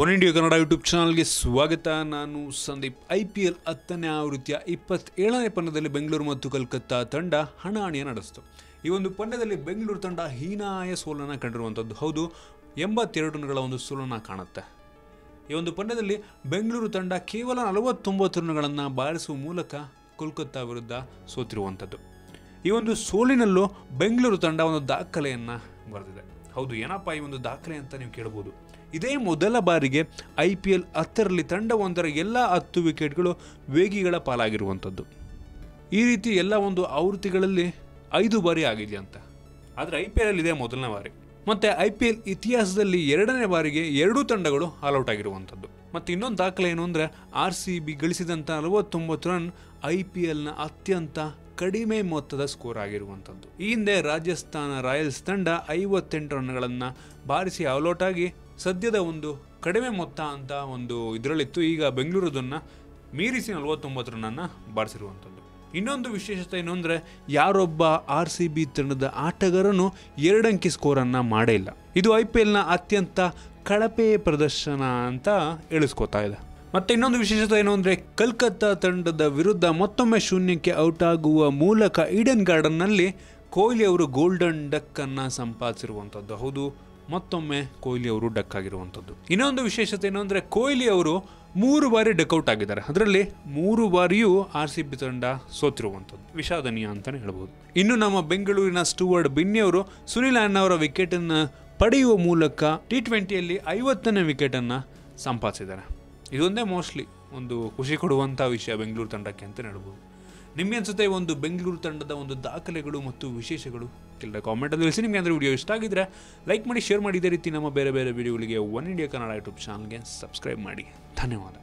One India Kannada YouTube ಚಾನಲ್ಗೆ ಸ್ವಾಗತ. ನಾನು ಸಂದೀಪ್. IPL 10ನೇ ಆವೃತ್ತಿಯ 27ನೇ ಪಂದ್ಯದಲ್ಲಿ ಬೆಂಗಳೂರು ಮತ್ತು ಕೋಲ್ಕತ್ತಾ ತಂಡ ಹಣಾಹಣಿಯ ನಡೆಸಿತು. ಈ ಒಂದು ಪಂದ್ಯದಲ್ಲಿ ಬೆಂಗಳೂರು ತಂಡ ಹೀನಾಯ ಸೋಲನ್ನು ಕಂಡಿರುವಂಥದ್ದು. ಹೌದು, 82 ರನ್ಗಳ ಒಂದು ಸೋಲನ್ನು ಕಾಣುತ್ತೆ. ಈ ಒಂದು ಪಂದ್ಯದಲ್ಲಿ ಬೆಂಗಳೂರು ತಂಡ ಕೇವಲ 49 ರನ್ಗಳನ್ನು ಬಾರಿಸುವ ಮೂಲಕ ಕೋಲ್ಕತ್ತಾ ವಿರುದ್ಧ ಸೋತಿರುವಂಥದ್ದು. ಈ ಒಂದು ಸೋಲಿನಲ್ಲೂ ಬೆಂಗಳೂರು ತಂಡ ಒಂದು ದಾಖಲೆಯನ್ನು ಬರೆದಿದೆ. ಹೌದು, ಏನಪ್ಪ ಈ ಒಂದು ದಾಖಲೆ ಅಂತ ನೀವು ಕೇಳ್ಬೋದು. ಇದೇ ಮೊದಲ ಬಾರಿಗೆ IPL 10ರಲ್ಲಿ ತಂಡವೊಂದರ ಎಲ್ಲ 10 ವಿಕೆಟ್ಗಳು ವೇಗಿಗಳ ಪಾಲಾಗಿರುವಂಥದ್ದು. ಈ ರೀತಿ ಎಲ್ಲ ಒಂದು ಆವೃತ್ತಿಗಳಲ್ಲಿ 5 ಬಾರಿ ಆಗಿದೆಯಂತ. ಆದರೆ IPL ಇದೇ ಮೊದಲನೇ ಬಾರಿ. ಮತ್ತು IPL ಇತಿಹಾಸದಲ್ಲಿ 2ನೇ ಬಾರಿಗೆ 2 ತಂಡಗಳು ಆಲ್ಔಟ್ ಆಗಿರುವಂಥದ್ದು. ಮತ್ತು ಇನ್ನೊಂದು ದಾಖಲೆ ಏನು ಅಂದರೆ RCB ಗಳಿಸಿದಂಥ 49 ರನ್ IPLನ ಅತ್ಯಂತ ಕಡಿಮೆ ಮೊತ್ತದ ಸ್ಕೋರ್ ಆಗಿರುವಂಥದ್ದು. ಈ ಹಿಂದೆ ರಾಜಸ್ಥಾನ ರಾಯಲ್ಸ್ ತಂಡ 58 ರನ್ಗಳನ್ನು ಬಾರಿಸಿ ಆಲ್ಔಟ್ ಆಗಿ ಸದ್ಯದ ಒಂದು ಕಡಿಮೆ ಮೊತ್ತ ಅಂತ ಒಂದು ಇದರಲ್ಲಿತ್ತು. ಈಗ ಬೆಂಗಳೂರು ಅದನ್ನು ಮೀರಿಸಿ 49 ರನ್ನನ್ನು ಬಾರಿಸಿರುವಂಥದ್ದು. ಇನ್ನೊಂದು ವಿಶೇಷತೆ ಏನು ಅಂದರೆ ಯಾರೊಬ್ಬ RCB ತಂಡದ ಆಟಗಾರನು 2 ಅಂಕಿ ಸ್ಕೋರನ್ನು ಮಾಡೇ ಇಲ್ಲ. ಇದು IPLನ ಅತ್ಯಂತ ಕಳಪೆ ಪ್ರದರ್ಶನ ಅಂತ ಹೇಳಿಸ್ಕೋತಾ ಇದೆ. ಮತ್ತು ಇನ್ನೊಂದು ವಿಶೇಷತೆ ಏನು ಅಂದರೆ ಕೋಲ್ಕತ್ತಾ ತಂಡದ ವಿರುದ್ಧ ಮತ್ತೊಮ್ಮೆ ಶೂನ್ಯಕ್ಕೆ ಔಟ್ ಆಗುವ ಮೂಲಕ ಈಡನ್ ಗಾರ್ಡನ್ನಲ್ಲಿ ಕೊಹ್ಲಿ ಅವರು ಗೋಲ್ಡನ್ ಡಕ್ ಅನ್ನು ಸಂಪಾದಿಸಿರುವಂಥದ್ದು. ಹೌದು, ಮತ್ತೊಮ್ಮೆ ಕೊಹ್ಲಿ ಅವರು ಡಕ್ ಆಗಿರುವಂಥದ್ದು. ಇನ್ನೊಂದು ವಿಶೇಷತೆ ಏನು ಅಂದರೆ ಕೊಹ್ಲಿ ಅವರು 3 ಬಾರಿ ಡಕ್ಔಟ್ ಆಗಿದ್ದಾರೆ. ಅದರಲ್ಲಿ 3 ಬಾರಿಯೂ RCB ತಂಡ ಸೋತಿರುವಂಥದ್ದು. ವಿಷಾದನೀಯ ಅಂತಲೇ ಹೇಳ್ಬೋದು. ಇನ್ನು ನಮ್ಮ ಬೆಂಗಳೂರಿನ ಸ್ಟುವರ್ಟ್ ಬಿನ್ನಿ ಅವರು ಸುನಿಲ್ ನಾರಾಯಣ್ ಅವರ ವಿಕೆಟನ್ನು ಪಡೆಯುವ ಮೂಲಕ T20ಯಲ್ಲಿ 50ನೇ ವಿಕೆಟನ್ನು ಸಂಪಾದಿಸಿದ್ದಾರೆ. ಇದೊಂದೇ ಮೋಸ್ಟ್ಲಿ ಒಂದು ಖುಷಿ ಕೊಡುವಂಥ ವಿಷಯ ಬೆಂಗಳೂರು ತಂಡಕ್ಕೆ ಅಂತಲೇ ಹೇಳ್ಬೋದು. ನಿಮಗೆ ಅನಿಸುತ್ತೆ ಒಂದು ಬೆಂಗಳೂರು ತಂಡದ ಒಂದು ದಾಖಲೆಗಳು ಮತ್ತು ವಿಶೇಷಗಳು? ಕೆಲ ಕಾಮೆಂಟಲ್ಲಿ ತಿಳಿಸಿ. ನಿಮಗೆ ಅಂದರೆ ವಿಡಿಯೋ ಇಷ್ಟ ಆಗಿದ್ದರೆ ಲೈಕ್ ಮಾಡಿ, ಶೇರ್ ಮಾಡಿ. ಇದೇ ರೀತಿ ನಮ್ಮ ಬೇರೆ ಬೇರೆ ವಿಡಿಯೋಗಳಿಗೆ ಒನ್ ಇಂಡಿಯಾ ಕನ್ನಡ ಯೂಟ್ಯೂಬ್ ಚಾನಲ್ಗೆ ಸಬ್ಸ್ಕ್ರೈಬ್ ಮಾಡಿ. ಧನ್ಯವಾದ.